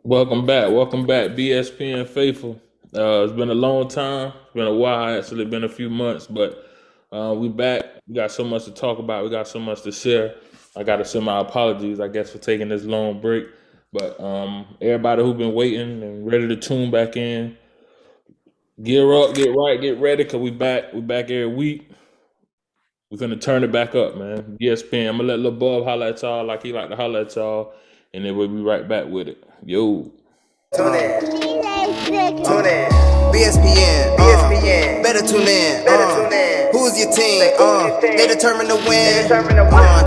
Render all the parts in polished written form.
Welcome back, BSPN faithful. It's been a long time. It's been a while. Actually, been a few months, but we back. We got so much to talk about. We got so much to share. I got to send my apologies, I guess, for taking this long break. But everybody who been waiting and ready to tune back in, gear up, get right, get ready, cause we back. We back every week. We finna turn it back up, man. BSPN. I'm gonna let Lil Bub holler at y'all like he like to holler at y'all, and then we'll be right back with it. Yo. Tune in. Tune in. BSPN. BSPN. Better tune in. Better tune in. Who's your team? They determine to win.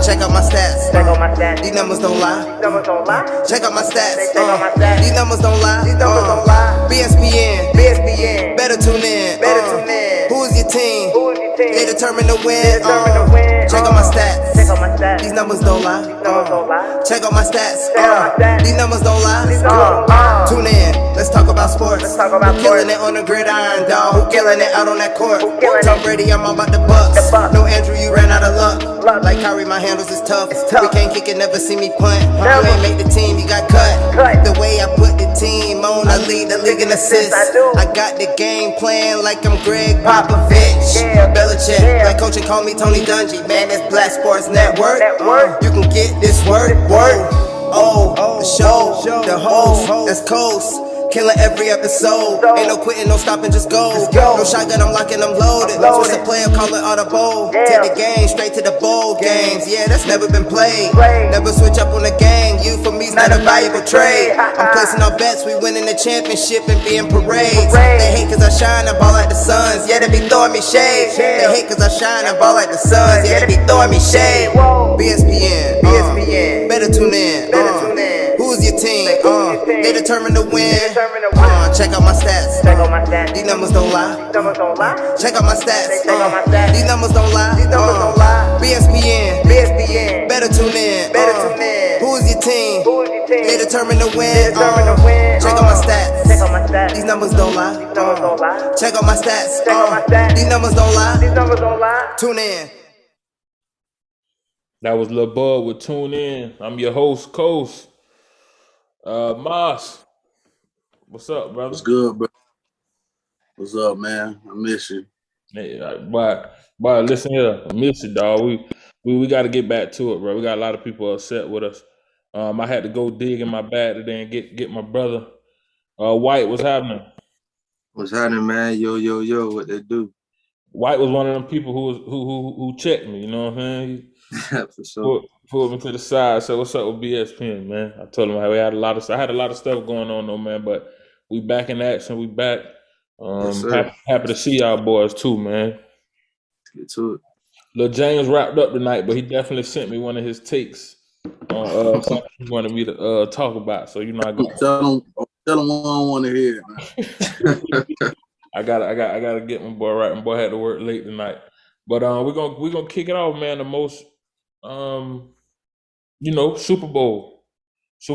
Check out my stats. Check out my stats. These numbers don't lie. These numbers don't lie. Check out my stats. Check out my stats. These numbers don't lie. These numbers don't lie. BSPN. BSPN. Better tune in. Better tune in. Who's your team? Who's your team? They determine to win. Check out my stats. Check out my stats. These numbers don't lie. These numbers don't lie. Check out my stats. These numbers don't lie. These numbers don't lie. Tune in. Let's talk about sports. Let's talk about killing it on the gridiron, dog. Who killing it out on that court? Tom Brady, I'm all about the Bucks. No Andrew, you ran out of luck. Like Kyrie, my handles is tough. We can't kick it, never see me punt. You ain't make the team, you got cut. The way I put the team on, I lead the league in assists. I got the game plan like I'm Greg Popovich. Belichick, like coach and call me Tony Dungy. Man, it's Black Sports Network. You can get this word. The show, the host, that's Coast. Killing every episode. Ain't no quitting, no stopping, just go. No shotgun, I'm locking, I'm loaded. Switch the play, I'm calling audible. Take the game straight to the bowl games. Yeah, that's never been played. Never switch up on the gang. You for me's not a valuable trade. I'm placing our bets, we winning the championship and being parades. They hate cause I shine, I ball like the Suns. Yeah, they be throwing me shade. They hate cause I shine, I ball like the Suns. Yeah, they be throwing me shade. BSPN, better tune in. Who's your team? They determined to win. Check out my stats. These numbers don't lie. Check out my stats. These numbers don't lie. BSPN. Better tune in. Who's your team? They determined to win. Check out my stats. These numbers don't lie. Check out my stats. These numbers don't lie. Tune in. That was Lil Bub with Tune In. I'm your host, Coast. Moss, what's up, brother? What's good, bro? What's up, man? I miss you. Hey, but listen here, I miss you, dog. We got to get back to it, bro. We got a lot of people upset with us. I had to go dig in my bag today and get my brother. White, what's happening? What's happening, man? Yo, what they do? White was one of them people who checked me. You know what I'm saying? For sure. Pulled me to the side. So what's up with BSPN, man? I told him I had a lot of stuff going on, though, man. But we back in action. We back. Yes, sir. Happy to see y'all boys too, man. Let's get to it. Lil James wrapped up tonight, but he definitely sent me one of his takes on something he wanted me to talk about. So you know, Tell him what I want to hear, man. I gotta get my boy right. My boy had to work late tonight, but we're gonna kick it off, man. The most Super Bowl. I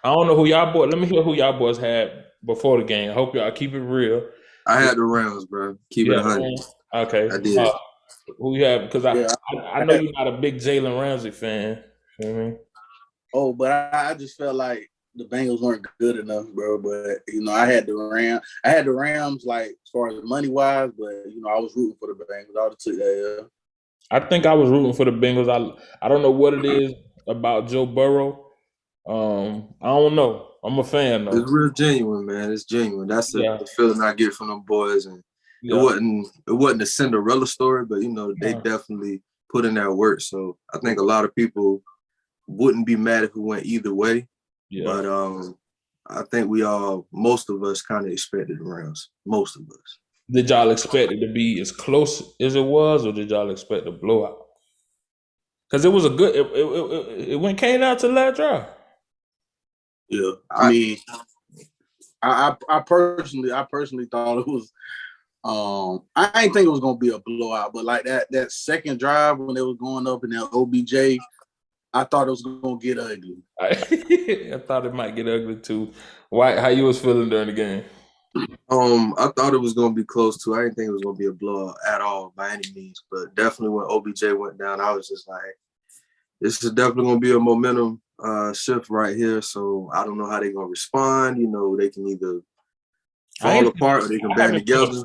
don't know who y'all boys. Let me hear who y'all boys had before the game. I hope y'all keep it real. I had the Rams, bro. Keep it 100. Okay, I did. Who you have? Because I know you're not a big Jalen Ramsey fan. You know what I mean? Oh, but I just felt like the Bengals weren't good enough, bro. But I had the Rams. I had the Rams, like as far as money wise, but I was rooting for the Bengals. I would have took that. I think I was rooting for the Bengals. I don't know what it is about Joe Burrow. I don't know. I'm a fan though. It's real genuine, man. It's genuine. That's the feeling I get from them boys, and it wasn't a Cinderella story, but they definitely put in that work. So I think a lot of people wouldn't be mad if it went either way. Yeah. But I think most of us kind of expected the Rams. Most of us. Did y'all expect it to be as close as it was, or did y'all expect a blowout? Because it was a good. It came out to the last drive. Yeah, I mean, I personally thought it was. I didn't think it was gonna be a blowout, but like that second drive when they was going up in that OBJ, I thought it was gonna get ugly. I thought it might get ugly too. Why? How you was feeling during the game? I thought it was gonna be close to. I didn't think it was gonna be a blowout at all by any means, but definitely when OBJ went down, I was just like, this is definitely gonna be a momentum shift right here. So I don't know how they're gonna respond. You know, they can either fall apart or they can band together.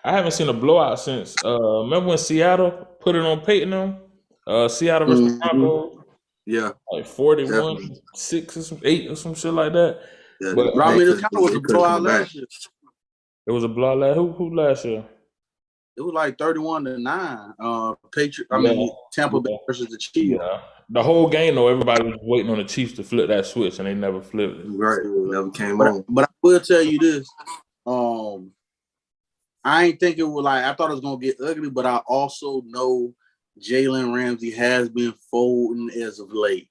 I haven't seen a blowout since remember when Seattle put it on Peyton on? Seattle versus the Broncos. Yeah. Like 41-6 or 8 or some shit like that. Yeah, but I mean, it kind of was a blowout last year. It was a blowout. Who last year? It was like 31-9. Tampa Bay versus the Chiefs. Yeah. The whole game, though, everybody was waiting on the Chiefs to flip that switch, and they never flipped it. Right, it never came on. But I will tell you this: I ain't think it was like, I thought it was gonna get ugly, but I also know Jalen Ramsey has been folding as of late,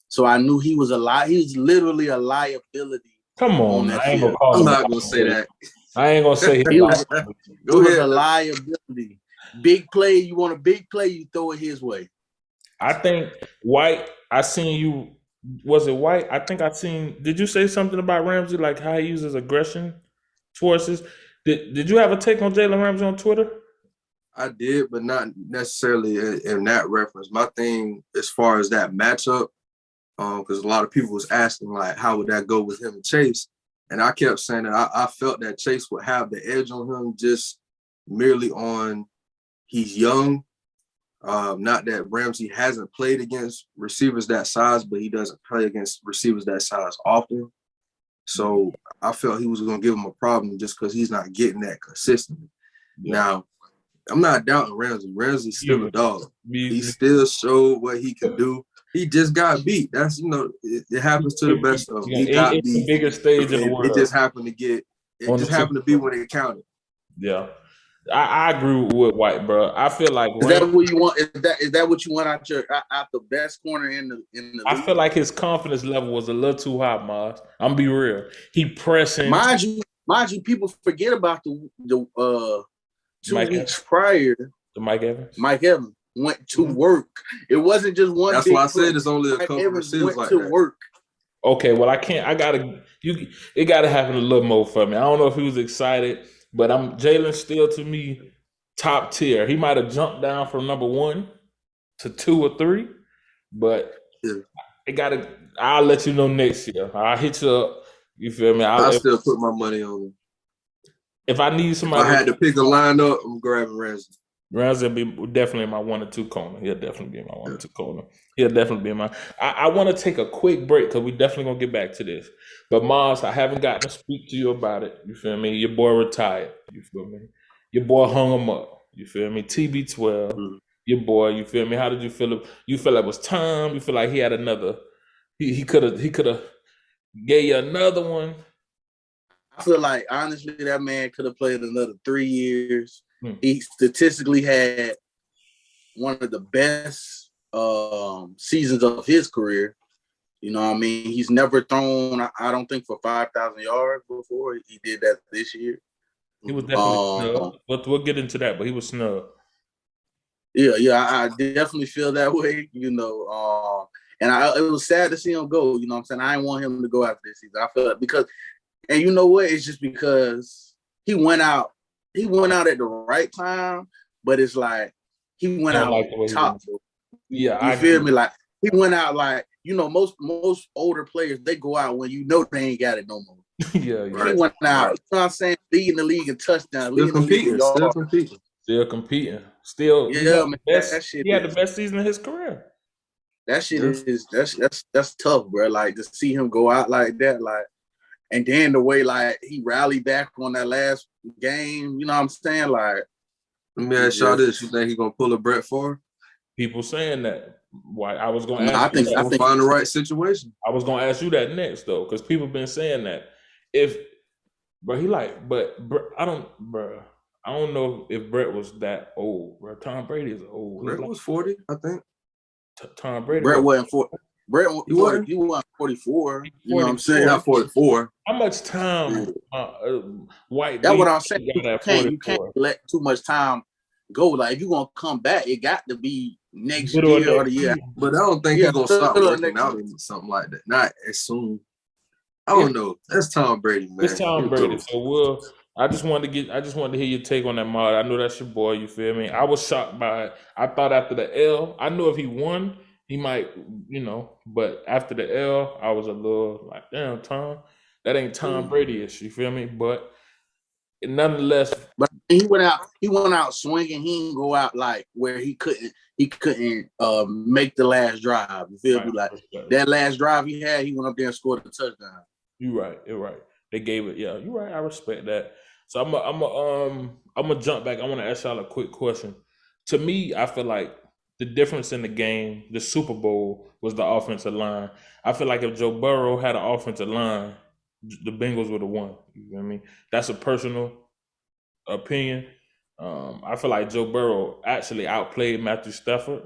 so I knew he was He's literally a liability. Come on, I'm not gonna say that. I ain't gonna say he was a liability. Big play, you want a big play, you throw it his way. I think White. I seen you. Was it White? I think I seen. Did you say something about Ramsey, like how he uses aggression towards his? Did you have a take on Jalen Ramsey on Twitter? I did, but not necessarily in that reference. My thing, as far as that matchup, because a lot of people was asking, like, how would that go with him and Chase? And I kept saying that I felt that Chase would have the edge on him just merely on he's young. Not that Ramsey hasn't played against receivers that size, but he doesn't play against receivers that size often. So I felt he was going to give him a problem just because he's not getting that consistently. Yeah. Now, I'm not doubting Ramsey. Ramsey's still a dog. He still showed what he can do. He just got beat. That's, it happens to the best of them. He got beat. The biggest stage in the world. It just happened to be when it counted. Yeah. I agree with White, bro. I feel like is that what you want? Is that what you want out the best corner in the league? I feel like his confidence level was a little too high, Mars. I'm be real. He pressing. Mind you, people forget about the 2 weeks prior. The Mike Evans. Mike Evans went to work. It wasn't just one. That's why I said it's only a couple of receivers like that. Work. Okay, well I can't. It gotta happen a little more for me. I don't know if he was excited. But Jalen still to me top tier. He might have jumped down from number 1 to 2 or 3, but I'll let you know next year. I'll hit you up. You feel me? I'll still put my money on him. If I need somebody, if I had to pick a lineup, I'm grabbing Ramsey. Ramsey will be definitely my 1 or 2 corner. He'll definitely be my 1 or 2 corner. He'll definitely be my. I want to take a quick break because we definitely gonna get back to this. But Mars, I haven't gotten to speak to you about it. You feel me? Your boy retired. You feel me? Your boy hung him up. You feel me? TB12. Your boy. You feel me? How did you feel? You feel like it was time? You feel like he had another? He could have gave you another one. I feel like honestly that man could have played another 3 years. He statistically had one of the best seasons of his career. You know what I mean? He's never thrown, I don't think, for 5,000 yards before. He did that this year. He was definitely snub. But we'll get into that, but he was snub. Yeah, I definitely feel that way, and it was sad to see him go. You know what I'm saying? I didn't want him to go after this season. I feel like and you know what? It's just because he went out at the right time, but it's like he went out like top. Yeah, you feel me? Like he went out like, most older players, they go out when they ain't got it no more. Yeah. He went out, you know what I'm saying, leading the league in touchdowns, still competing. Still, yeah, man. He had the best season of his career. That shit that's tough, bro. Like to see him go out like that, like, and then the way like he rallied back on that last game, you know what I'm saying? Like, let me ask y'all this: you think he's gonna pull a Brett Favre? People saying that. Why I was gonna ask? I think find the right situation. I was gonna ask you that next though, because people been saying that. I don't know if Brett was that old. Bro. Tom Brady is old. Brett was 40, I think. Tom Brady. Brett wasn't 40. Brett, he wasn't 44. You know what I'm saying? Not 44. How much time? White. That's what I'm saying. You can't let too much time go. Like if you're gonna come back, it got to be next year or the year. But I don't think he's gonna stop working out or something like that. Not as soon. I don't know. That's Tom Brady, man. It's Tom Brady. So I just wanted to hear your take on that, Mod. I know that's your boy. You feel me? I was shocked by it. I thought after the L, I knew if he won, he might, but after the L, I was a little like, damn, Tom, that ain't Tom Brady-ish, you feel me? But nonetheless, but he went out swinging. He didn't go out like where he couldn't make the last drive. You feel me? Like that last drive he had, he went up there and scored a touchdown. You're right. They gave it. Yeah, you're right. I respect that. So I'm gonna jump back. I want to ask y'all a quick question. To me, I feel like the difference in the game, the Super Bowl, was the offensive line. I feel like if Joe Burrow had an offensive line, the Bengals would have won. You know what I mean? That's a personal opinion. I feel like Joe Burrow actually outplayed Matthew Stafford,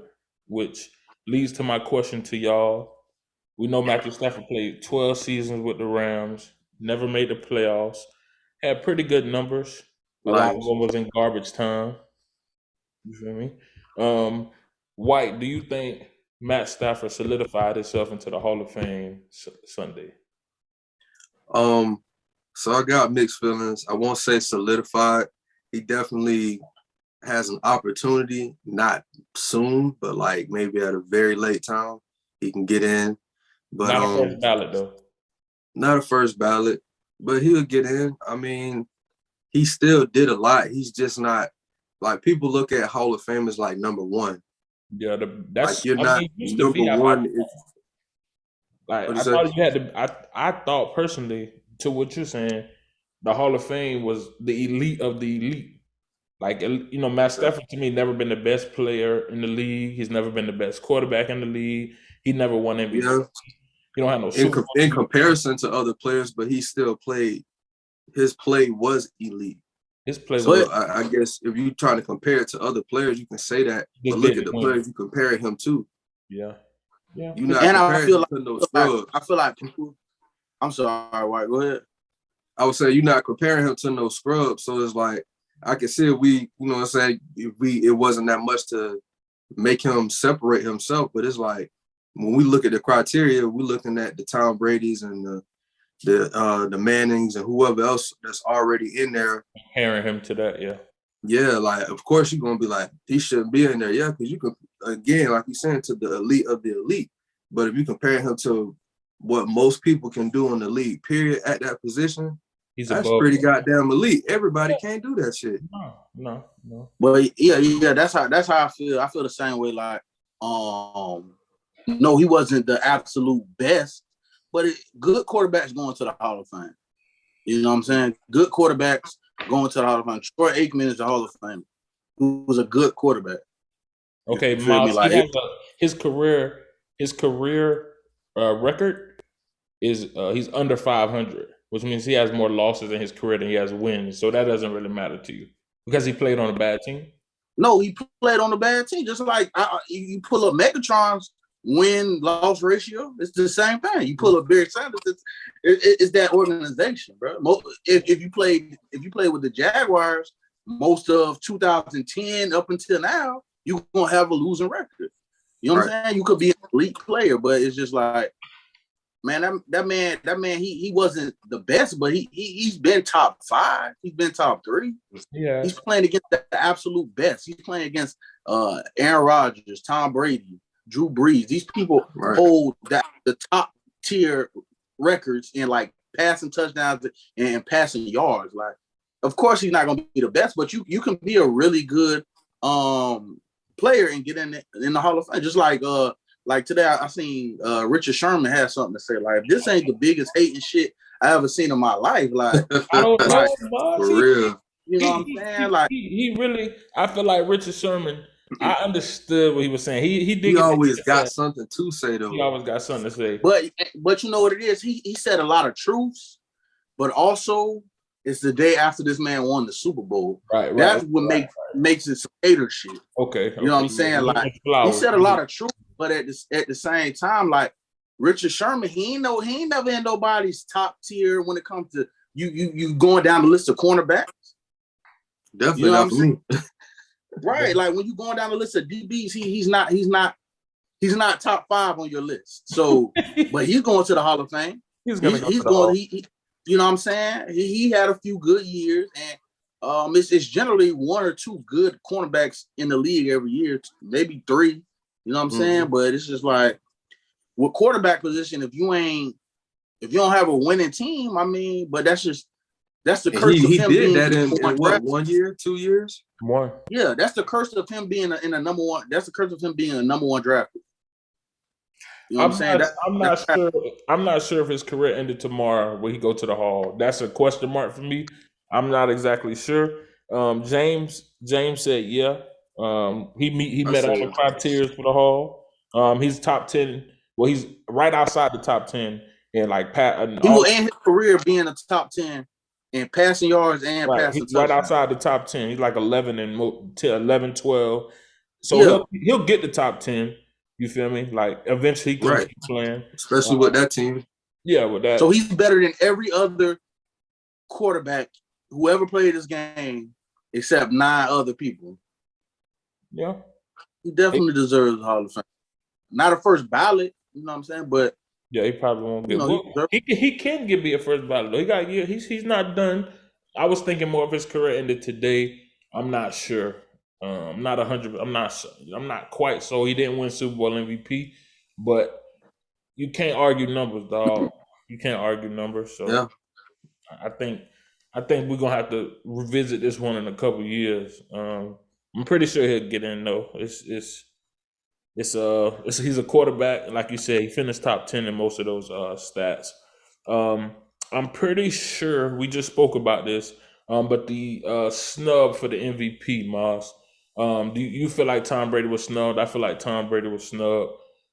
which leads to my question to y'all. We know Matthew Stafford played 12 seasons with the Rams, never made the playoffs, had pretty good numbers. A lot of them was in garbage time. You feel me? White, do you think Matt Stafford solidified himself into the Hall of Fame Sunday? So I got mixed feelings. I won't say solidified. He definitely has an opportunity, not soon, but like maybe at a very late time, he can get in. But not a first ballot though. Not a first ballot, but he'll get in. I mean, he still did a lot. He's just not like people look at Hall of Fame as like number one. Yeah, that's like you're not number one. Like I thought you had to. I thought personally, to what you're saying, the Hall of Fame was the elite of the elite. Like, Matt Stafford to me never been the best player in the league. He's never been the best quarterback in the league. He never won MVP. Yeah. He don't have no in comparison to other players, but he still played. His play was elite. His play so was. I guess if you try to compare it to other players, you can say that. But look at the players you compare him to. Yeah. You're not comparing him to no scrubs. I feel like people. I'm sorry, White. Go ahead. I would say you're not comparing him to no scrubs. So it's like I can see it wasn't that much to make him separate himself, but it's like when we look at the criteria, we're looking at the Tom Brady's and the Mannings and whoever else that's already in there. Comparing him to that, yeah. Yeah, like of course you're gonna be like, he shouldn't be in there, yeah, because you could again, like you're saying, to the elite of the elite. But if you compare him to what most people can do in the league, period, at that position, that's pretty goddamn elite. Everybody can't do that shit. No. Well, yeah. That's how I feel. I feel the same way. Like, no, he wasn't the absolute best, but good quarterbacks going to the Hall of Fame. You know what I'm saying? Good quarterbacks going to the Hall of Fame. Troy Aikman is the Hall of Fame. Who was a good quarterback. Okay, Miles, his career record is he's under 500. Which means he has more losses in his career than he has wins. So that doesn't really matter to you because he played on a bad team. No, he played on a bad team. Just like you pull up Megatron's win-loss ratio, it's the same thing. You pull up Barry Sanders, it's that organization, bro. If you played with the Jaguars most of 2010 up until now, you're gonna have a losing record. You know what I'm saying? You could be an elite player, but it's just like. Man, that man, he wasn't the best, but he's been top 5. He's been top 3. Yeah, he's playing against the absolute best. He's playing against Aaron Rodgers, Tom Brady, Drew Brees. These people hold the top tier records in like passing touchdowns and passing yards. Like, of course, he's not going to be the best, but you can be a really good player and get in the Hall of Fame. Just like today, I seen Richard Sherman had something to say. Like, this ain't the biggest hating shit I ever seen in my life. Like, I don't know, for real. You know what I'm saying? Like, he really. I feel like Richard Sherman. I understood what he was saying. He always got something to say though. He always got something to say. But you know what it is? He said a lot of truths, but also it's the day after this man won the Super Bowl. Right. That's what makes it some hater shit. Okay. You know what I'm saying? Like, he said a lot of truth. But at the same time, like Richard Sherman, he ain't never in nobody's top tier when it comes to you going down the list of cornerbacks. Definitely, you know not for me. Right, like when you going down the list of DBs, he's not top 5 on your list. So, but he's going to the Hall of Fame. He's going. You know what I'm saying? He had a few good years, and it's generally 1 or 2 good cornerbacks in the league every year, maybe 3. You know what I'm saying? But it's just like with quarterback position, if you don't have a winning team, I mean, but that's the curse of he him did being that in what, draft. 1 year, 2 years? One. Yeah, that's the curse of him being in a number one. That's the curse of him being a number one draft. You know what I'm saying? I'm not sure if his career ended tomorrow when he go to the Hall. That's a question mark for me. I'm not exactly sure. James said yeah. He met all the criteria for the Hall. He's top 10. Well, he's right outside the top 10, and like he will end his career being a top 10 in passing yards and passing touchdowns. Right outside the top 10. He's like 11 and 11, 12. So he'll get the top 10. You feel me? Like eventually he can keep playing, especially with that team. Yeah, with that. So he's better than every other quarterback who ever played this game, except 9 other people. Yeah, he definitely deserves the Hall of Fame. Not a first ballot, you know what I'm saying? But yeah, he probably won't get. He can give me a first ballot. He got he's not done. I was thinking more of his career ended today. I'm not sure. Not 100. I'm not quite. So he didn't win Super Bowl MVP, but you can't argue numbers, dog. You can't argue numbers. So yeah. I think we're gonna have to revisit this one in a couple years. I'm pretty sure he'll get in though. He's a quarterback, like you said. He finished top 10 in most of those stats. I'm pretty sure we just spoke about this. But the snub for the MVP, Moss. Do you feel like Tom Brady was snubbed? I feel like Tom Brady was snubbed.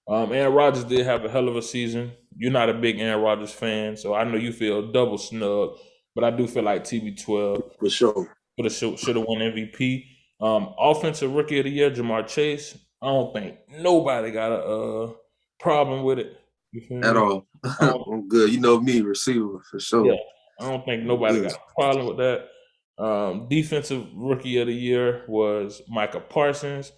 Aaron Rodgers did have a hell of a season. You're not a big Aaron Rodgers fan, so I know you feel double snubbed. But I do feel like TB12 for sure should have won MVP. Offensive Rookie of the Year, Jamar Chase. I don't think nobody got a problem with it. At all. I'm good. You know me, receiver for sure. Yeah, I don't think nobody got a problem with that. Defensive Rookie of the Year was Micah Parsons.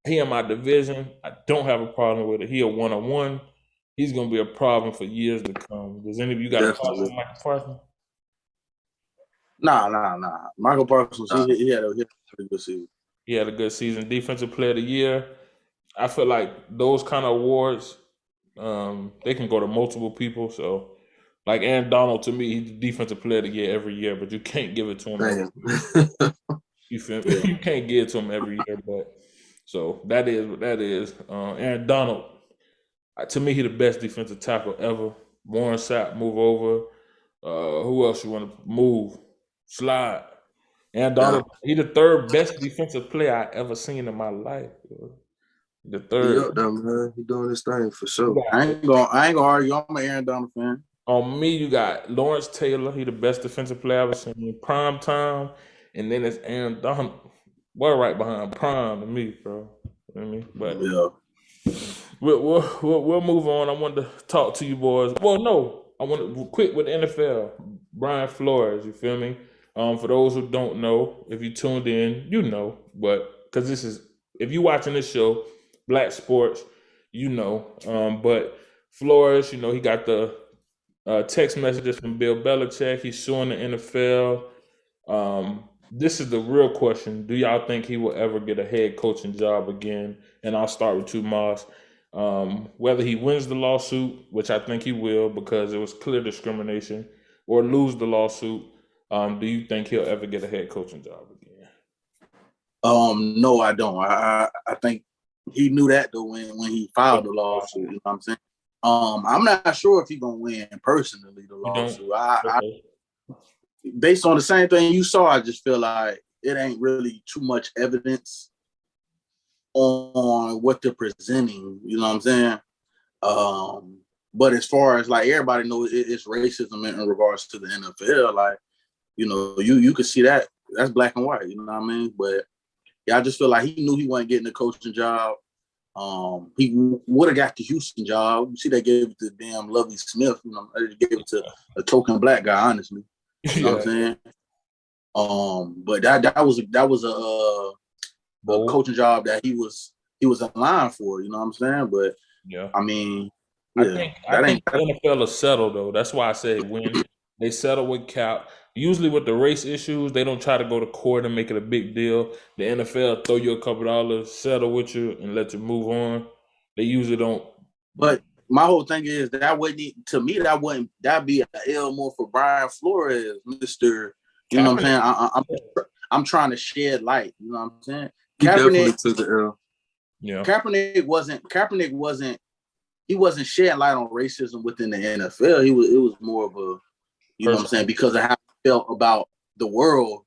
He in my division. I don't have a problem with it. He a 1-on-1. He's gonna be a problem for years to come. Does any of you got a problem with Micah Parsons? Nah. Michael Parsons, he had a pretty good season. He had a good season. Defensive Player of the Year. I feel like those kind of awards, they can go to multiple people. So, like Aaron Donald, to me, he's the Defensive Player of the Year every year, but you can't give it to him. You feel me? You can't give it to him every year, but so that is what that is. Aaron Donald, to me, he the best defensive tackle ever. Warren Sapp, move over. Who else you want to move? Slide. Aaron Donald, he the third best defensive player I ever seen in my life. The third. Man. He doing his thing for sure. I ain't gonna argue. I'm an Aaron Donald fan. On me, you got Lawrence Taylor. He the best defensive player I've ever seen in prime time. And then it's Aaron Donald. We're right behind prime to me, bro. You know what I mean? But yeah. We'll move on. I wanted to talk to you boys. Well, no. I want to quit with the NFL. Brian Flores, you feel me? For those who don't know, if you tuned in, you know. But because this is, if you're watching this show, Black Sports, you know. But Flores, you know, he got the text messages from Bill Belichick. He's suing the NFL. This is the real question. Do y'all think he will ever get a head coaching job again? And I'll start with you, Moss. Whether he wins the lawsuit, which I think he will because it was clear discrimination, or lose the lawsuit, do you think he'll ever get a head coaching job again? No, I don't. I think he knew that though when he filed the lawsuit. You know what I'm saying? I'm not sure if he's gonna win personally the lawsuit. Based on the same thing you saw, I just feel like it ain't really too much evidence on what they're presenting. You know what I'm saying? But as far as like everybody knows, it's racism in regards to the NFL. Like, you know, you could see that. That's black and white. You know what I mean? But yeah, I just feel like he knew he wasn't getting a coaching job. He would have got the Houston job. You see, they gave it to damn Lovie Smith. You know, they gave it to a token black guy. Honestly, you know what I'm saying? But that was a coaching job that he was in line for. You know what I'm saying? But yeah, I mean, I think the NFL is settled though. That's why I say when they settle with Cap. usually with the race issues, they don't try to go to court and make it a big deal. The NFL throw you a couple dollars, settle with you, and let you move on. They usually don't. But my whole thing is that wouldn't, to me, that'd be an L more for Brian Flores, Mr. You know what I'm saying? I'm trying to shed light. You know what I'm saying? He definitely took the L. Yeah. Kaepernick wasn't he wasn't shedding light on racism within the NFL. It was more of a, you know what I'm saying, because of how he felt about the world,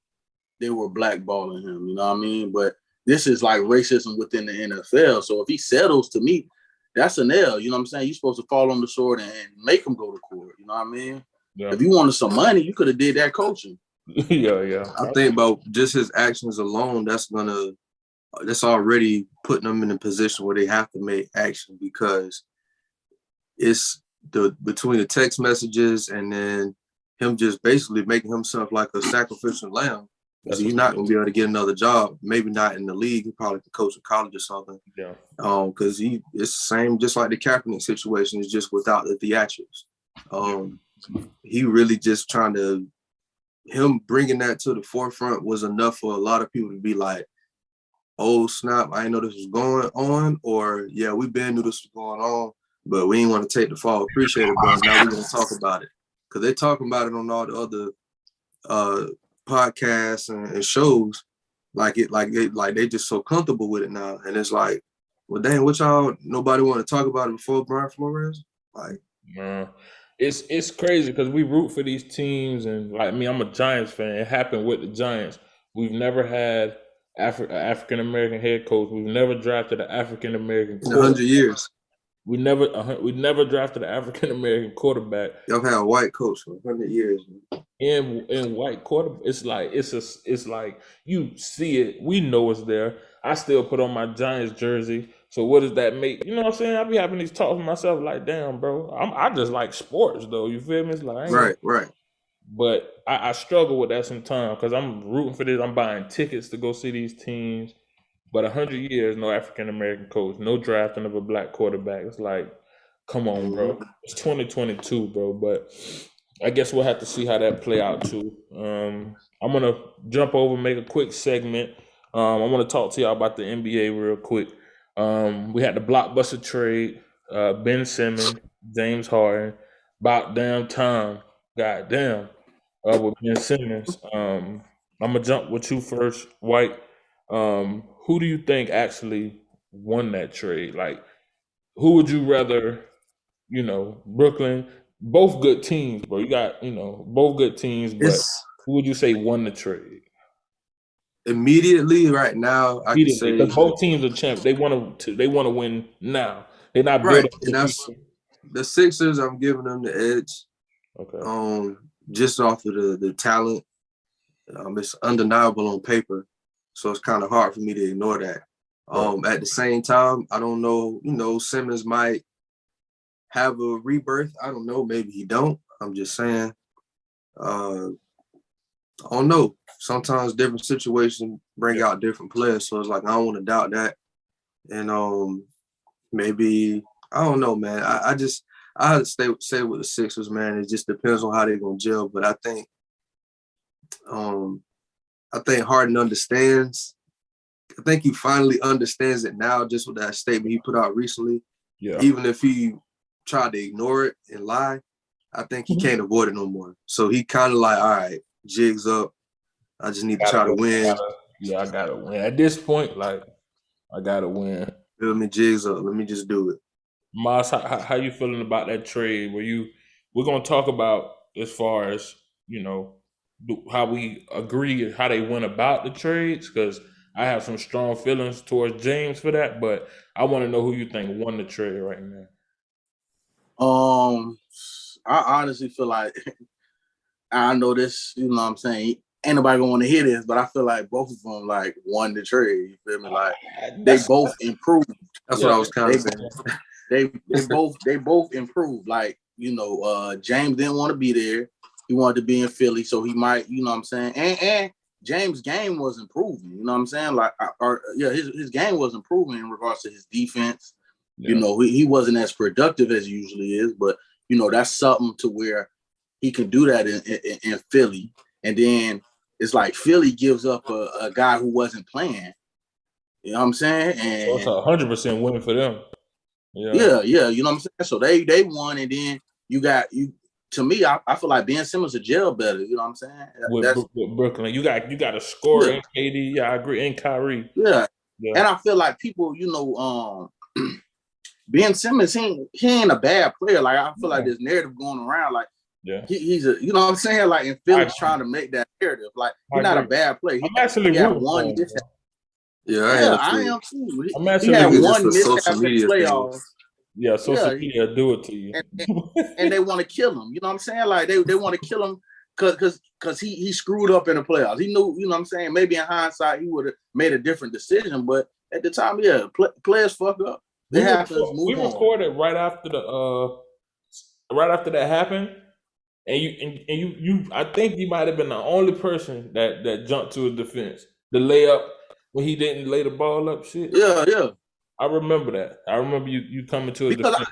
they were blackballing him, you know what I mean? But this is like racism within the NFL. So if he settles, to me, that's an L, you know what I'm saying? You're supposed to fall on the sword and make him go to court, you know what I mean? Yeah. If you wanted some money, you could have did that coaching. Yeah. I think about just his actions alone, that's already putting them in a position where they have to make action, because it's between the text messages and then him just basically making himself like a sacrificial lamb. Because he's not going to be able to get another job. Maybe not in the league. He probably could coach in college or something. Yeah. Because it's the same, just like the Kaepernick situation, is just without the theatrics. He really just him bringing that to the forefront was enough for a lot of people to be like, oh snap, I didn't know this was going on, or yeah, we been knew this was going on, but we didn't want to take the fall. Appreciate it, but now we're gonna talk about it, because they're talking about it on all the other podcasts and shows, they just so comfortable with it now, and it's like, well, dang, what y'all? Nobody want to talk about it before Brian Flores? Like, it's crazy because we root for these teams, and like me, I'm a Giants fan. It happened with the Giants. We've never had African American head coach. We've never drafted an African American in 100 years. We never drafted an African American quarterback. Y'all had a white coach for 100 years. In white quarterback, it's like you see it. We know it's there. I still put on my Giants jersey. So what does that make? You know what I'm saying? I be having these talks with myself like, damn, bro. I just like sports though. You feel me? It's like right. But I struggle with that sometimes because I'm rooting for this. I'm buying tickets to go see these teams. But 100 years, no African American coach, no drafting of a black quarterback. It's like, come on, bro. It's 2022, bro. But I guess we'll have to see how that play out too. I'm gonna jump over, make a quick segment. I want to talk to y'all about the NBA real quick. We had the blockbuster trade, Ben Simmons, James Harden, about damn time, goddamn, with Ben Simmons. I'm gonna jump with you first, White. Who do you think actually won that trade? Like, who would you rather? Brooklyn, both good teams, bro. You got both good teams, but who would you say won the trade? Immediately, right now, I can say because both teams are champ. They want to win now. They're not building. Right, and that's the Sixers. I'm giving them the edge. Okay. Just off of the talent, it's undeniable on paper, so it's kind of hard for me to ignore that. At the same time, I don't know. Simmons might have a rebirth. I don't know. Maybe he don't. I'm just saying. I don't know. Sometimes different situations bring out different players. So it's like, I don't want to doubt that. And maybe, I don't know, man. I stay with the Sixers, man. It just depends on how they're going to gel. But I think Harden understands. I think he finally understands it now, just with that statement he put out recently. Yeah. Even if he tried to ignore it and lie, I think he can't avoid it no more. So he kind of like, all right, jigs up. I just need to try to win. I gotta win. At this point, like, I gotta win. Feel me, jigs up. Let me just do it. Moss, how you feeling about that trade? We're gonna talk about as far as how we agree how they went about the trades, because I have some strong feelings towards James for that, but I want to know who you think won the trade right now. I honestly feel like I know this, you know what I'm saying? Ain't nobody gonna want to hear this, but I feel like both of them like won the trade. You feel me? Like they both improved. That's what I was kind of saying. They both improved. Like, James didn't want to be there. He wanted to be in Philly, so he might, you know what I'm saying? And James' game was improving, you know what I'm saying? Like, his game was improving in regards to his defense. Yeah. He wasn't as productive as he usually is, but that's something to where he can do that in Philly. and then it's like Philly gives up a guy who wasn't playing. You know what I'm saying? And so it's 100% win for them. Yeah, you know what I'm saying? So they won, and then you got you. To me, I feel like Ben Simmons a gel better. You know what I'm saying? With Brooklyn, you got a score in KD. Yeah, I agree. And Kyrie. Yeah, and I feel like people, Ben Simmons, he ain't a bad player. Like I feel like there's narrative going around. Like he's a, you know what I'm saying? Like in Philly's trying to make that narrative. Like he's not a bad player. I'm actually rooting one. I am too. I'm actually he had one mishap in the playoffs. Yeah, social media do it to you, and they want to kill him. You know what I'm saying? Like they want to kill him because he screwed up in the playoffs. He knew, you know what I'm saying? Maybe in hindsight he would have made a different decision, but at the time, players fuck up. They have to move on. We recorded right after that happened, and you I think you might have been the only person that jumped to his defense. The layup when he didn't lay the ball up, shit. Yeah. I remember that. I remember you coming to a defense.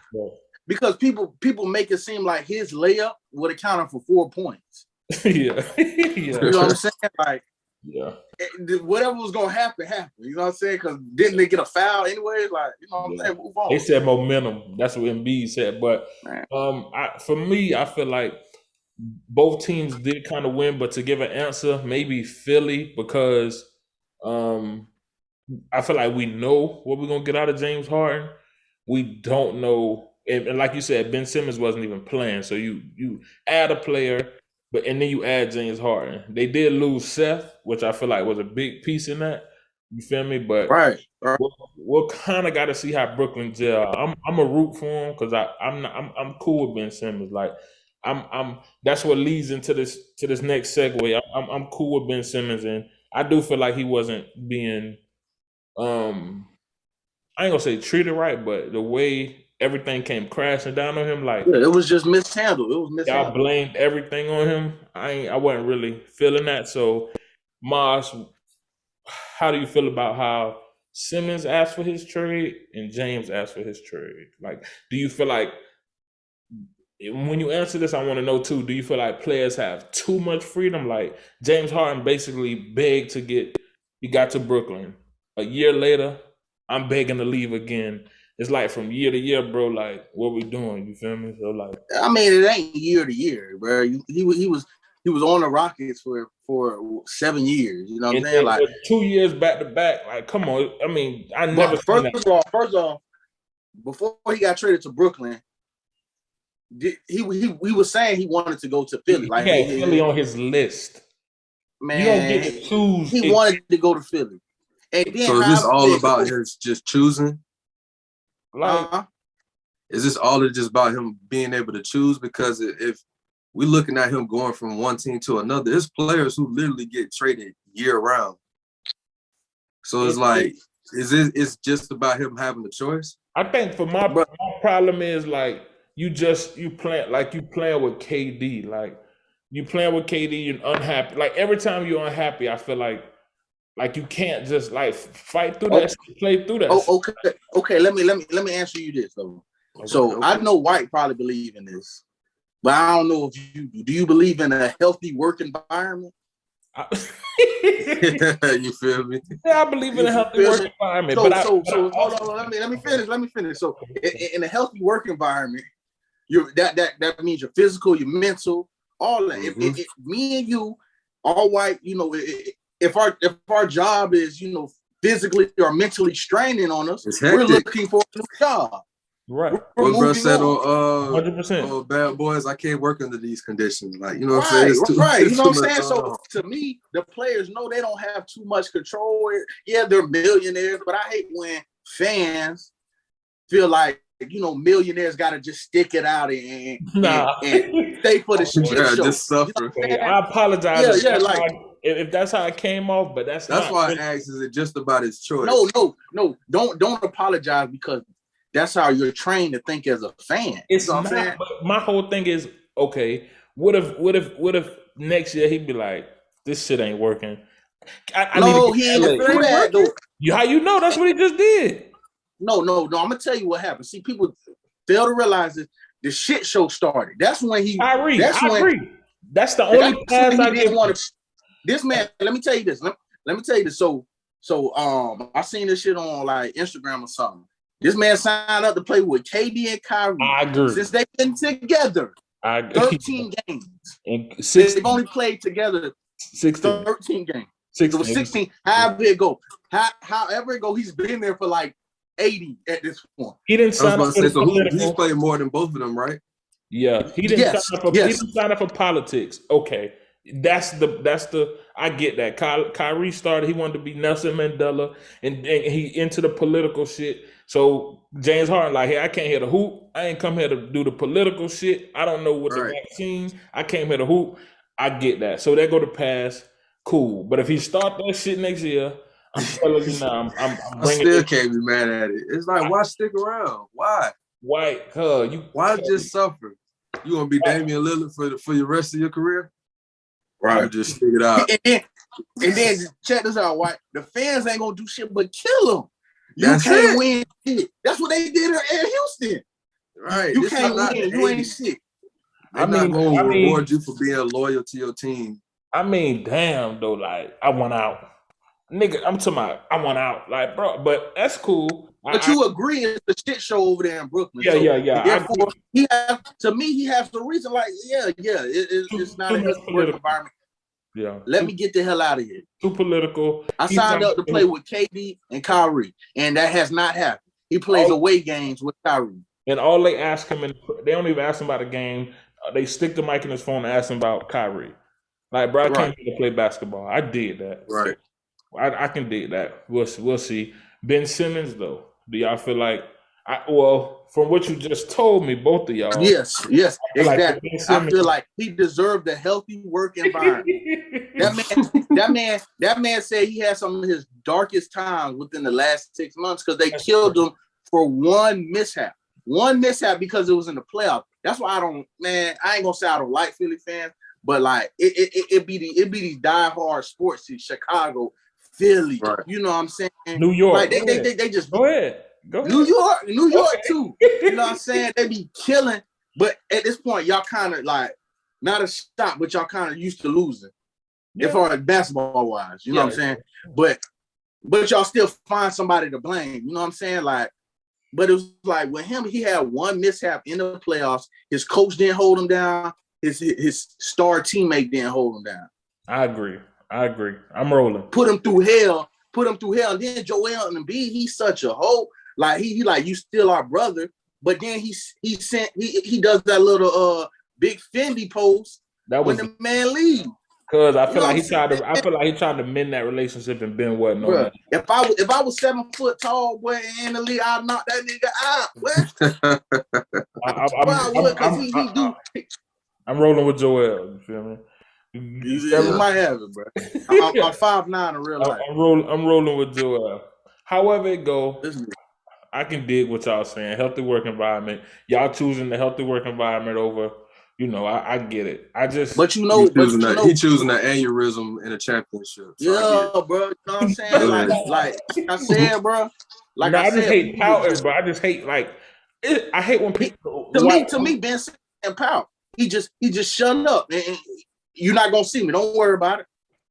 Because people make it seem like his layup would have counted for 4 points. Yeah. You know what I'm saying? Like, whatever was gonna happen, happened. You know what I'm saying? Because didn't they get a foul anyway? Like, you know what I'm saying? Move on. They said momentum. That's what Embiid said. But for me, I feel like both teams did kind of win, but to give an answer, maybe Philly, because I feel like we know what we're gonna get out of James Harden. We don't know, and like you said, Ben Simmons wasn't even playing. So you add a player, and then you add James Harden. They did lose Seth, which I feel like was a big piece in that. You feel me? But we'll kind of got to see how Brooklyn gel. I'm a root for him because I'm cool with Ben Simmons. Like I'm that's what leads into this next segue. I'm cool with Ben Simmons, and I do feel like he wasn't being I ain't gonna say treated right, but the way everything came crashing down on him, like it was just mishandled. It was mishandled. Y'all blamed everything on him. I wasn't really feeling that. So, Mars, how do you feel about how Simmons asked for his trade and James asked for his trade? Like, do you feel like when you answer this, I want to know too, do you feel like players have too much freedom? Like James Harden basically begged he got to Brooklyn. A year later, I'm begging to leave again. It's like from year to year, bro. Like, what we doing? You feel me? So, like, I mean, it ain't year to year, bro. He was on the Rockets for 7 years. You know what I'm saying? Like 2 years back to back. Like, come on. I mean, I never. First off, before he got traded to Brooklyn, he was saying he wanted to go to Philly. He had Philly on his list. Man, you don't get to choose. He wanted to go to Philly. And then so is this all about his just choosing? Like, is this all just about him being able to choose? Because if we're looking at him going from one team to another, there's players who literally get traded year round. So it's like, it's just about him having a choice? I think for my problem is like you playing with KD. Like you playing with KD, you're unhappy. Like every time you're unhappy, I feel like you can't just like fight through that, play through that. Okay. Let me answer you this though. So I know White probably believe in this, but I don't know if you do. Do you believe in a healthy work environment? You feel me? Yeah, I believe in a healthy work environment. So hold on. Let me finish. So in a healthy work environment, that means your physical, your mental, all that. Mm-hmm. If me and you, all White, if our job is, physically or mentally straining on us, we're looking for a new job. Right. What bro said on 100%. Bad Boys, I can't work under these conditions. Like, you know what I'm saying? Right. You know what I'm saying? So to me, the players know they don't have too much control. Yeah, they're millionaires, but I hate when fans feel like, millionaires got to just stick it out and stay for the shit show. Just suffer. I apologize. Yeah, if that's how it came off, but that's why I asked, is it just about his choice? No. Don't apologize because that's how you're trained to think as a fan. It's not. But my whole thing is, okay, what if next year he'd be like, this shit ain't working? He ain't gonna do that though. How you know? That's what he just did. No. I'm gonna tell you what happened. See, people fail to realize that the shit show started. That's when he. I agree. That's the only pass I give. This man, let me tell you this. Let me tell you this. So I seen this shit on like Instagram or something. This man signed up to play with KD and Kyrie. I agree. Since they've been together, 13 games. And they've only played together 16. 13 games. 16. It was 16. However it go. However it go, he's been there for like 80 at this point. He didn't sign up for political. He's played more than both of them, right? Yeah. He didn't sign up for politics. Okay. That's the I get that. Kyrie started, he wanted to be Nelson Mandela, and he into the political shit. So James Harden like, hey, I can't hit a hoop. I ain't come here to do the political shit. I don't know what the vaccine. I came here to hoop. I get that. So they go to pass. Cool. But if he start that shit next year, I'm telling you now, I'm bringing. I still can't be mad at it. It's like, why stick around? Why? Why just suffer? You gonna be Damian Lillard for the rest of your career? Right. Just stick it out. And then check this out, White. The fans ain't gonna do shit but kill him. You can't win shit. That's what they did at Houston. Right. You can't win. You ain't shit. They're not gonna reward you for being loyal to your team. I mean, damn though, like I went out. Nigga, I'm talking about I went out. Like, bro, but that's cool. But you agree it's a shit show over there in Brooklyn. Yeah. Therefore, he has the reason, like, it's not a good work environment. Yeah. Let me get the hell out of here. Too political. I signed up to play with KD and Kyrie, and that has not happened. He plays away games with Kyrie. And all they ask him, they don't even ask him about the game. They stick the mic in his phone and ask him about Kyrie. Like, bro, I came here to play basketball. I did that. Right. So I can dig that. We'll see. Ben Simmons, though, do y'all feel like? From what you just told me, both of y'all. Yes, exactly. I feel like he deserved a healthy work environment. That man said he had some of his darkest times within the last 6 months because they killed him for one mishap. One mishap because it was in the playoffs. That's why I ain't gonna say I don't like Philly fans, but like it be these diehard sports in Chicago, Philly. Right. You know what I'm saying? New York. Like they just go ahead. New York too. You know what I'm saying? They be killing, but at this point, y'all kind of like not a shot, but y'all kind of used to losing. As far as basketball wise, you know what I'm saying? But y'all still find somebody to blame. You know what I'm saying? Like, but it was like with him, he had one mishap in the playoffs. His coach didn't hold him down. His star teammate didn't hold him down. I agree. I'm rolling. Put him through hell. And then Joel Embiid, he's such a hoe. Like he like, you still our brother, but then he does that little big Fendi post when the man leaves. Cause I feel like he tried to mend that relationship and Ben wasn't on that. If I was 7 foot tall, boy, in the league, I'd knock that nigga out. I'm rolling with Joel. You feel me? You might have it, bro. I'm 5'9" in real life. I'm rolling with Joel. However it go, I can dig what y'all saying. Healthy work environment. Y'all choosing the healthy work environment over. I get it. He choosing the aneurysm in a championship. So bro. You know what I'm saying? like I said, bro. Like I just hate pouting, bro. I just hate I hate when people. To me, Ben and pout. He just shut up, and you're not gonna see me. Don't worry about it.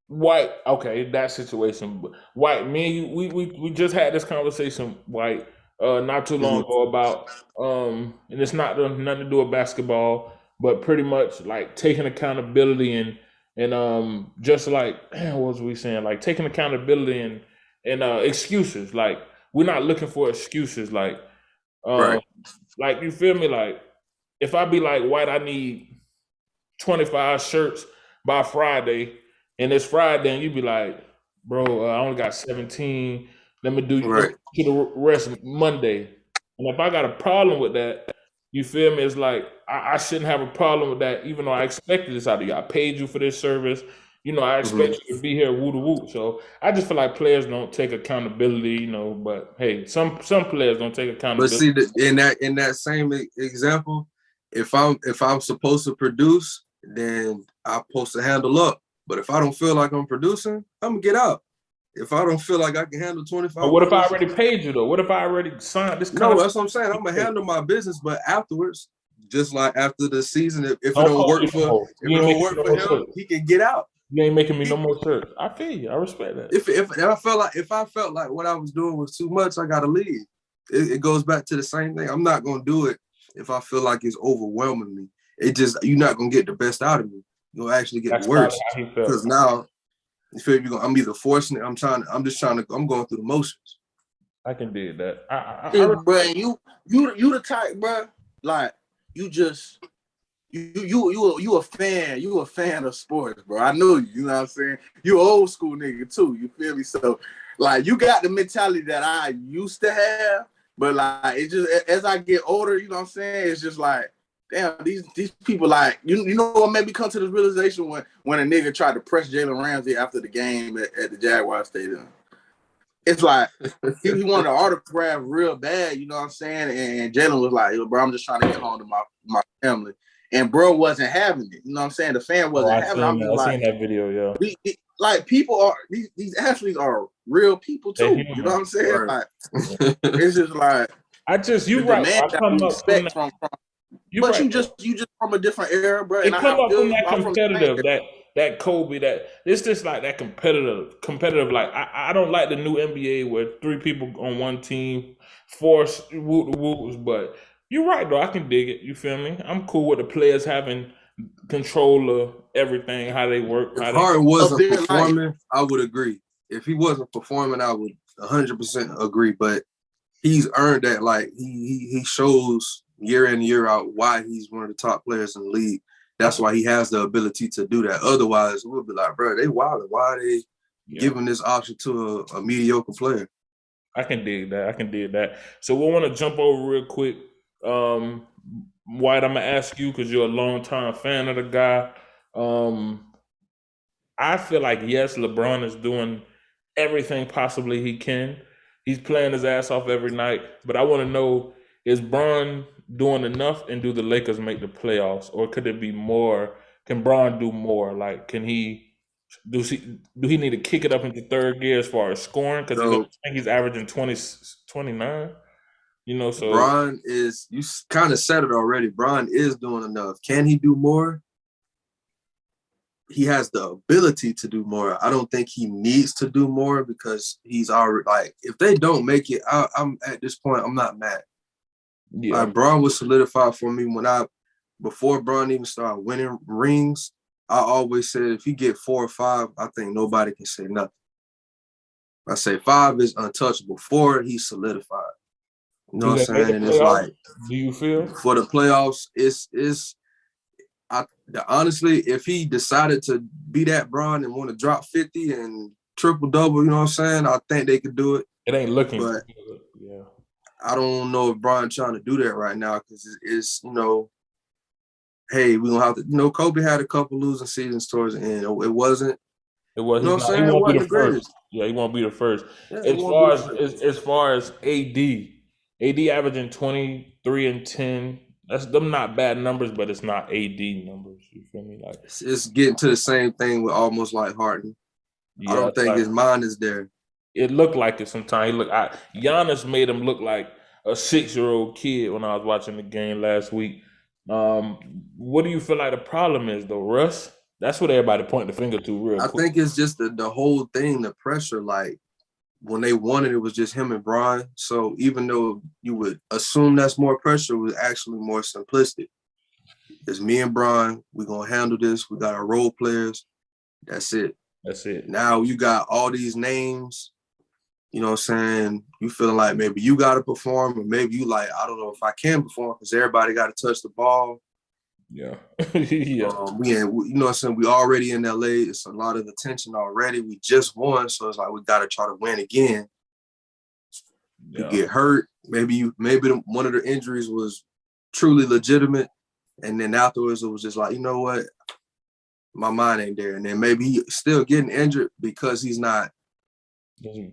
White, okay, that situation. White, me and you, we just had this conversation, White, not too long ago about and it's nothing to do with basketball, but pretty much like taking accountability and just like what was we saying? Like taking accountability and excuses. Like we're not looking for excuses. Like like you feel me? Like if I be like, White, I need 25 shirts by Friday. And it's Friday, and you be like, bro, I only got 17. Let me do to the rest Monday. And if I got a problem with that, you feel me? It's like I shouldn't have a problem with that, even though I expected this out of you. I paid you for this service. I expect you to be here, woo to woo. So I just feel like players don't take accountability, But hey, some players don't take accountability. But see, in that same example, if I'm supposed to produce, then I'm supposed to handle up. But if I don't feel like I'm producing, I'm gonna get out. If I don't feel like I can handle 25. But what if I already paid you though? What if I already signed this contract? No, that's what I'm saying. I'm gonna handle my business, but afterwards, just like after the season, if it Don't don't call work me no more. You ain't making me no for more him, shirts. he can get out. You ain't making me no more shirts. I feel you. I respect that. If I felt like what I was doing was too much, I gotta leave. It goes back to the same thing. I'm not gonna do it if I feel like it's overwhelming me. You're not gonna get the best out of me. You'll actually get That's worse. how he felt. Because now you feel I'm either forcing it. I'm going through the motions. I can dig that. Bro, you the type, bro. Like you a fan. You a fan of sports, bro. I know you. You know what I'm saying? You an old school nigga too. You feel me? So like you got the mentality that I used to have, but like it just as I get older, you know what I'm saying? It's just like, damn, these people like you know what made me come to this realization when a nigga tried to press Jalen Ramsey after the game at the Jaguar Stadium. It's like he wanted an autograph real bad, you know what I'm saying? And Jalen was like, yo, bro, I'm just trying to get home to my family. And bro wasn't having it. You know what I'm saying? The fan wasn't having it. I'm just seen that video, yeah. Like people are these athletes are real people too. You know what I'm saying? Right. Like it's just like you right. I come up from that. You just from a different era, bro. It And come up from that I'm competitive, that Kobe, that it's just like that competitive. Like I don't like the new NBA where 3 people on one team force whoops, but you're right though. I can dig it. You feel me? I'm cool with the players having control of everything, how they work. If Harden wasn't performing, I would agree. If he wasn't performing, I would 100% agree. But he's earned that. Like he shows year in and year out why he's one of the top players in the league. That's why he has the ability to do that. Otherwise, we'll be like, bro, they wild. Why are they giving this option to a mediocre player? I can dig that. So we want to jump over real quick. White, I'm gonna ask you because you're a longtime fan of the guy. I feel like yes, LeBron is doing everything possibly he can. He's playing his ass off every night. But I want to know, is Bron doing enough, and do the Lakers make the playoffs, or could it be more? Can Bron do more? Like, do he need to kick it up into third gear as far as scoring? Because I think he's averaging 29. You know, so Bron is, you kind of said it already. Bron is doing enough. Can he do more? He has the ability to do more. I don't think he needs to do more because he's already like, if they don't make it, I'm at this point, I'm not mad. Yeah. Like Bron was solidified for me before Bron even started winning rings. I always said if he get 4 or 5, I think nobody can say nothing. I say 5 is untouchable. 4, he's solidified. You know what I'm saying? And it's like, do you feel for the playoffs, honestly, if he decided to be that Bron and want to drop 50 and triple double, you know what I'm saying? I think they could do it. It ain't looking good. Yeah. I don't know if Bron trying to do that right now because it's hey, we gonna have to. Kobe had a couple losing seasons towards the end. It wasn't. It was. You know what I'm saying? He won't be the first. Yeah, he won't be the first. Yeah, as far as AD averaging 23 and 10. That's them not bad numbers, but it's not AD numbers. You feel me? Like it's getting to the same thing with almost like Harden. Yeah, I don't think his mind is there. It looked like it sometimes. Giannis made him look like a 6-year-old kid when I was watching the game last week. What do you feel like the problem is though, Russ? That's what everybody pointing the finger to real quick. I think it's just the whole thing, the pressure. Like when they won it was just him and Bron. So even though you would assume that's more pressure, it was actually more simplistic. It's me and Bron. We're gonna handle this. We got our role players. That's it. Now you got all these names. You know what I'm saying? You feeling like maybe you got to perform, or maybe you like, I don't know if I can perform because everybody got to touch the ball. Yeah. You know what I'm saying? We already in LA. It's a lot of attention already. We just won, so it's like we got to try to win again. You get hurt. Maybe one of the injuries was truly legitimate, and then afterwards it was just like, you know what? My mind ain't there. And then maybe he's still getting injured because he's not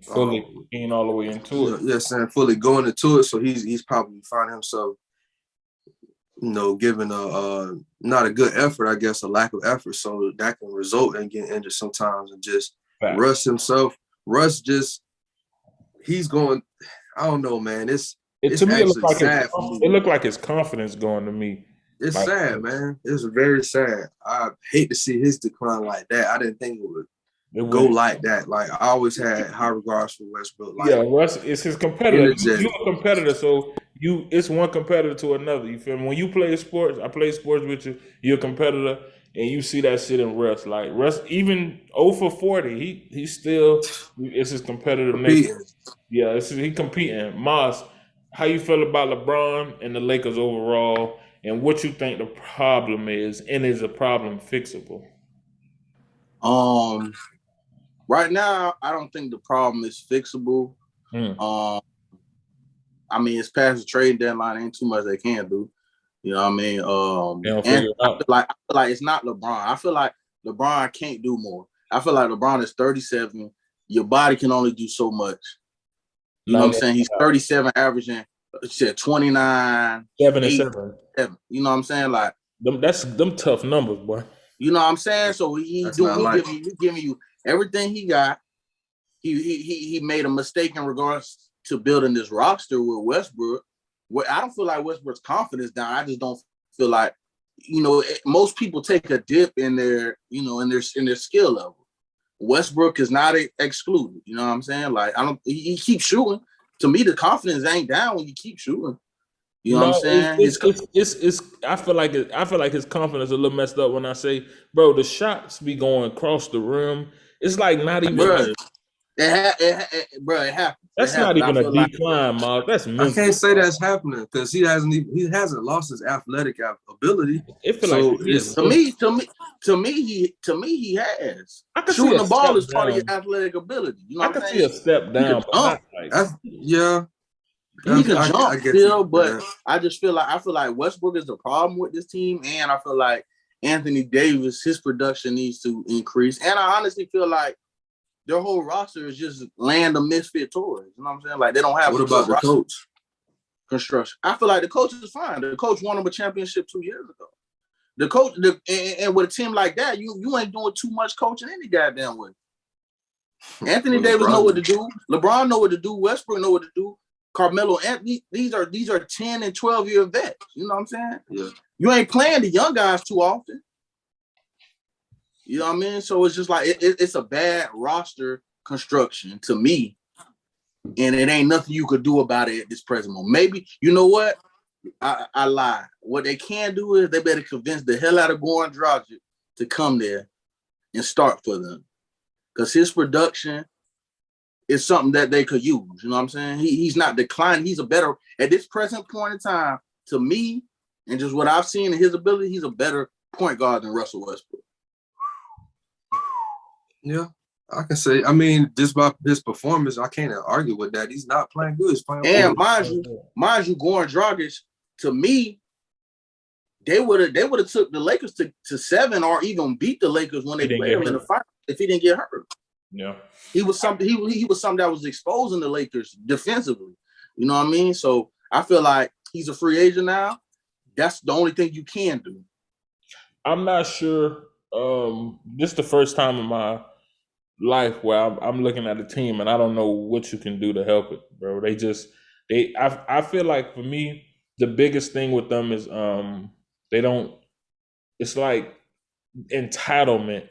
fully in all the way into it. Yes, and fully going into it. So he's probably finding himself, giving not a good effort, I guess, a lack of effort. So that can result in getting injured sometimes. And just Russ himself, he's going, I don't know, man. To me, it looked like his confidence going to me. It's sad, man. It's very sad. I hate to see his decline like that. I didn't think it would go like that. Like, I always had high regards for Westbrook. Like, yeah, Russ is his competitor. You're a competitor, so it's one competitor to another. You feel me? When you play sports, I play sports with you. You're a competitor, and you see that shit in Russ. Like Russ, even 0 for 40, he still it's his competitive nature. Yeah, he competing. Moss, how you feel about LeBron and the Lakers overall, and what you think the problem is, and is the problem fixable? Right now, I don't think the problem is fixable. I mean, it's past the trade deadline. Ain't too much they can do. You know what I mean? And I feel like it's not LeBron. I feel like LeBron can't do more. I feel like LeBron is 37. Your body can only do so much. You know what I'm saying? He's 37, averaging 29, 7 and 7. You know what I'm saying? Like them tough numbers, boy. You know what I'm saying? So he's giving you everything he got. He made a mistake in regards to building this roster with Westbrook. I don't feel like Westbrook's confidence down. I just don't feel like, most people take a dip in their, in their skill level. Westbrook is not excluded. You know what I'm saying? Like, he keeps shooting. To me, the confidence ain't down when you keep shooting. You know what I'm saying? I feel like his confidence is a little messed up when I say, bro, the shots be going across the rim. It's like not even. It happens. That's not even a decline, Mark. That's mental. I can't say that's happening because he hasn't lost his athletic ability. It feels like to me he has. Shooting the ball is part of your athletic ability. You know I can see a step down, but yeah. He can jump still, but I feel like Westbrook is the problem with this team, and I feel like Anthony Davis, his production needs to increase. And I honestly feel like their whole roster is just land of misfit toys. You know what I'm saying? Like, they don't have. What about the coach? Construction. I feel like the coach is fine. The coach won him a championship 2 years ago. The coach, and with a team like that, you ain't doing too much coaching any goddamn way. Anthony Davis know what to do. LeBron know what to do. Westbrook know what to do. Carmelo, Anthony, these are 10 and 12-year vets. You know what I'm saying? Yeah. You ain't playing the young guys too often. You know what I mean? So it's just like it's a bad roster construction to me, and it ain't nothing you could do about it at this present moment. Maybe, you know what? I lie. What they can do is they better convince the hell out of Goran Dragic to come there and start for them, because his production is something that they could use. You know what I'm saying? He's not declining. He's a better, at this present point in time, to me, and just what I've seen in his ability, he's a better point guard than Russell Westbrook. Yeah, I can say. I mean, just by his performance, I can't argue with that. He's not playing good. He's playing and mind you, Goran Dragic, to me, they would have took the Lakers to 7 or even beat the Lakers when they played him in the final if he didn't get hurt. Yeah, he was something. He was something that was exposing the Lakers defensively. You know what I mean? So I feel like he's a free agent now. That's the only thing you can do. I'm not sure. This is the first time in my life where I'm looking at a team and I don't know what you can do to help it, bro. I feel like for me, the biggest thing with them is it's like entitlement.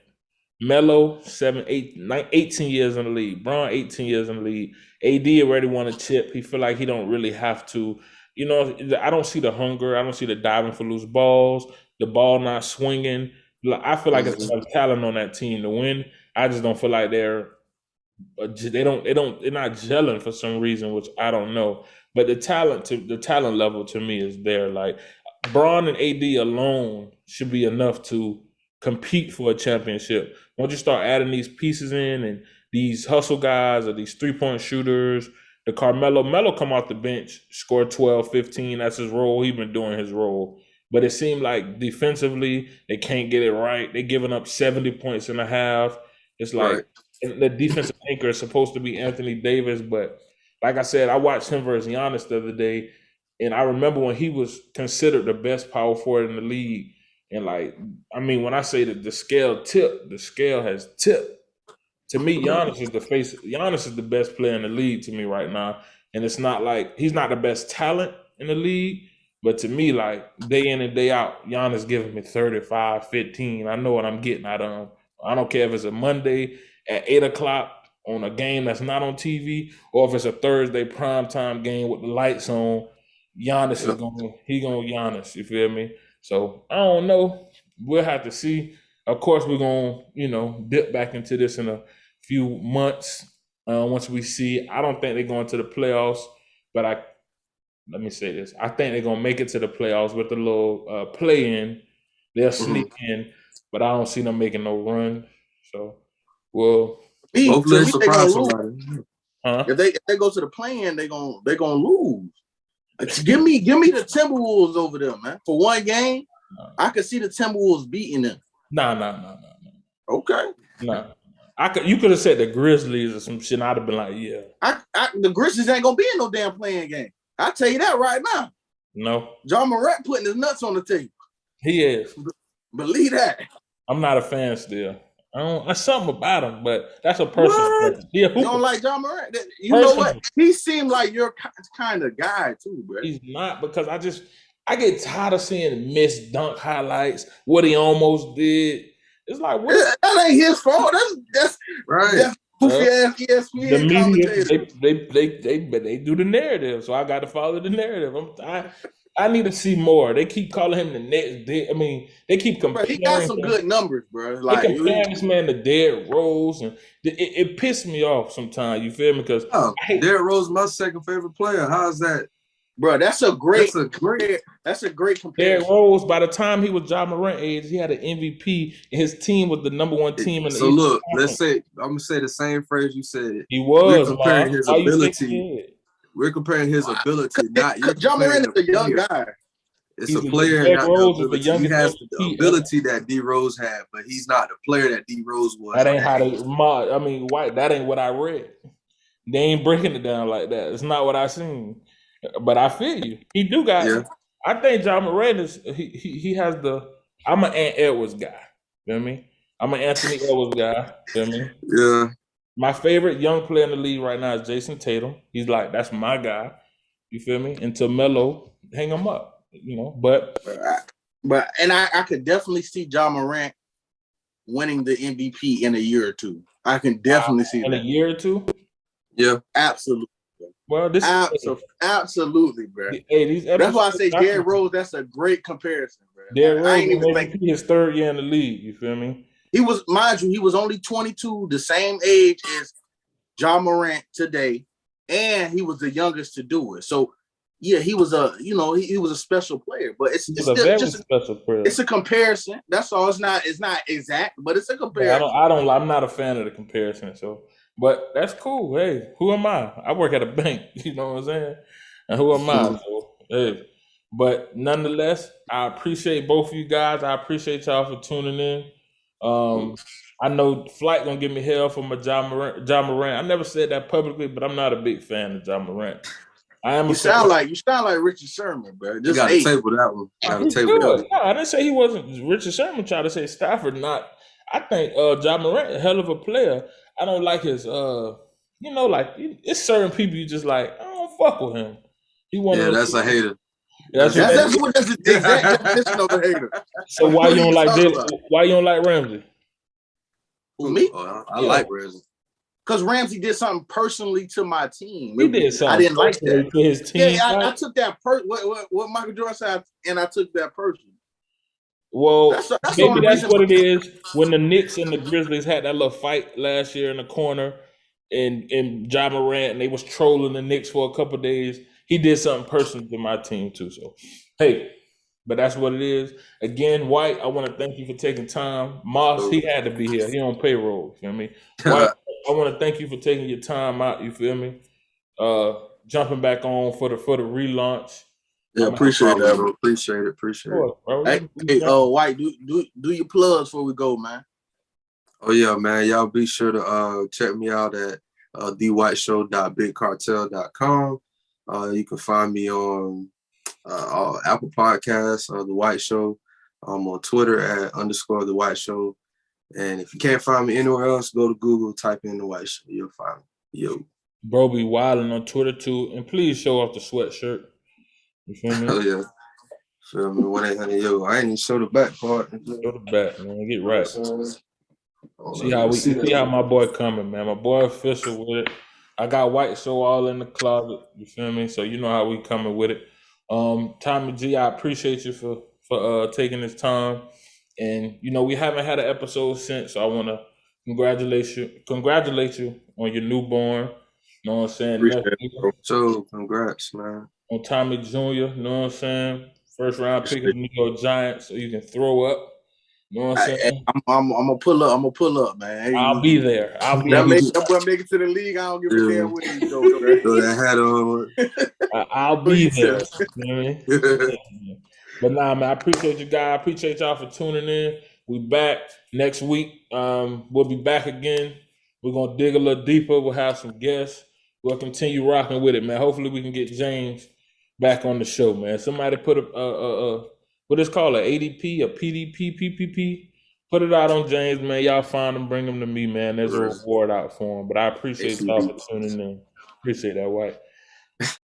Melo, 18 years in the league. Bron, 18 years in the league. AD already won a chip. He feel like he don't really have to. I don't see the hunger. I don't see the diving for loose balls. The ball not swinging. I feel like it's enough talent on that team to win. I just don't feel like they're not gelling for some reason, which I don't know. But the talent level to me is there. Like, Bron and AD alone should be enough to compete for a championship. Once you start adding these pieces in and these hustle guys or these 3-point shooters, the Melo come off the bench, score 12, 15. That's his role. He's been doing his role. But it seemed like defensively, they can't get it right. They're giving up 70 points in a half. It's like the defensive anchor is supposed to be Anthony Davis. But like I said, I watched him versus Giannis the other day. And I remember when he was considered the best power forward in the league. And when I say that the scale has tipped. To me, Giannis is the face. Giannis is the best player in the league to me right now. And it's not like he's not the best talent in the league, But to me, like day in and day out, Giannis giving me 35, 15. I know what I'm getting out of him. I don't care if it's a Monday at 8 o'clock on a game that's not on TV, or if it's a Thursday primetime game with the lights on. Giannis is gonna Giannis. You feel me? So I don't know. We'll have to see. Of course, we're gonna dip back into this in a few months once we see. I don't think they're going to the playoffs, but let me say this. I think they're going to make it to the playoffs with the little play-in. They'll sneak in, but I don't see them making no run. So, well, hopefully they surprise somebody. Huh? If they go to the play-in, they're gonna lose. Give me the Timberwolves over there, man. For one game, I could see the Timberwolves beating them. Nah. Okay. Nah. You could have said the Grizzlies or some shit, and I'd have been like, yeah. The Grizzlies ain't gonna be in no damn playing game. I'll tell you that right now. No. John Morant putting his nuts on the table. He is. Believe that. I'm not a fan still. That's something about him, but that's a personal. You don't like John Morant? You know what? He seemed like your kind of guy too, bro. He's not, because I get tired of seeing missed dunk highlights, what he almost did. It's like, that ain't his fault. That's right. That's ESPN the media, they do the narrative, so I got to follow the narrative. I need to see more. They keep calling him the next day. I mean, they keep comparing. He got some good numbers, bro. Like, they compare this man to Derrick Rose, and it pissed me off sometimes. You feel me? Because Derrick Rose is my second favorite player. How's that? Bro, that's a great comparison. Derrick Rose, by the time he was John Morant age, he had an MVP, and his team was the number one team in the So look, let's say, I'm gonna say the same phrase you said. He was. We're comparing his ability. We're comparing his ability, not John Morant is a young guy. It's a player, not the ability. He has the ability that D Rose had, but he's not the player that D Rose was. That ain't how they. I mean, White. That ain't what I read. They ain't breaking it down like that. It's not what I seen. But I feel you. He do got. Yeah. I think John Morant is. He has the. I'm an Ant Edwards guy. Feel me? I'm an Anthony Edwards guy. Feel me? Yeah. My favorite young player in the league right now is Jason Tatum. He's like, that's my guy. You feel me? Until Melo, hang him up. But I could definitely see John Morant winning the MVP in a year or two. I can definitely see in that. A year or two. Yeah, absolutely. Well, this absolutely, bro. Hey, that's why I say Derrick Rose. That's a great comparison, bro. Derrick Rose ain't even think his third year in the league. You feel me? He was, mind you, he was only 22, the same age as John Morant today, and he was the youngest to do it. So, yeah, he was he was a special player. But it's still just special player. It's a comparison. That's all. It's not exact, but it's a comparison. I'm not a fan of the comparison. So. But that's cool. Hey, who am I? I work at a bank. You know what I'm saying? And who am I? So, hey. But nonetheless, I appreciate both of you guys. I appreciate y'all for tuning in. I know Flight gonna give me hell for my John Morant. I never said that publicly, but I'm not a big fan of John Morant. You sound like Richard Sherman, bro. Just got to table that one. No, I didn't say he wasn't. Richard Sherman tried to say Stafford not. I think John Morant a hell of a player. I don't like his, like it's certain people you just like. I don't fuck with him. That's a hater. That's the exact definition of a hater. So why you don't like this? Why you don't like Ramsey? Who, me? I like Ramsey. Because Ramsey did something personally to my team. He did something. I didn't like that to his team. Yeah, I took that what Michael Jordan said, and I took that personally. Well, that's what it is. When the Knicks and the Grizzlies had that little fight last year in the corner, and John Morant, and they was trolling the Knicks for a couple of days. He did something personal to my team too. So, hey, but that's what it is. Again, White, I want to thank you for taking time. Moss, he had to be here. He on payroll. You feel me? White, I want to thank you for taking your time out. You feel me? Jumping back on for the relaunch. Yeah, appreciate that, bro. Appreciate it, bro. Hey, White, do your plugs before we go, man. Oh yeah, man. Y'all be sure to check me out at thewhiteshow.bigcartel.com. You can find me on Apple Podcasts, The White Show. I'm on Twitter at _The White Show. And if you can't find me anywhere else, go to Google, type in The White Show. You'll find me. Yo. Bro be wilding on Twitter too. And please show off the sweatshirt. You feel me? Oh, yeah. Feel me? 1-800 yo. I ain't even show the back part. Show the back, man. Get right. See how my boy coming, man. My boy official with it. I got white so all in the closet. You feel me? So you know how we coming with it. Tommy G, I appreciate you for taking this time. And you know, we haven't had an episode since, so I wanna congratulate you on your newborn. You know what I'm saying? So congrats, man. On Tommy Jr., you know what I'm saying? First round pick of the New York Giants, so you can throw up. You know what I'm saying? I'm gonna pull up. I'm gonna pull up, man. I'll be there. That boy make it to the league. I don't give a damn what he do, bro. Throw that hat on. I'll be there. You know what I mean? But nah, man, I appreciate you guys. I appreciate y'all for tuning in. We back next week. We'll be back again. We're gonna dig a little deeper. We'll have some guests. We'll continue rocking with it, man. Hopefully we can get James back on the show, man. Somebody put what is called, an ADP, a PDP, PPP. Put it out on James, man. Y'all find him, bring him to me, man. There's a reward out for him. But I appreciate y'all for tuning in. Appreciate that, White.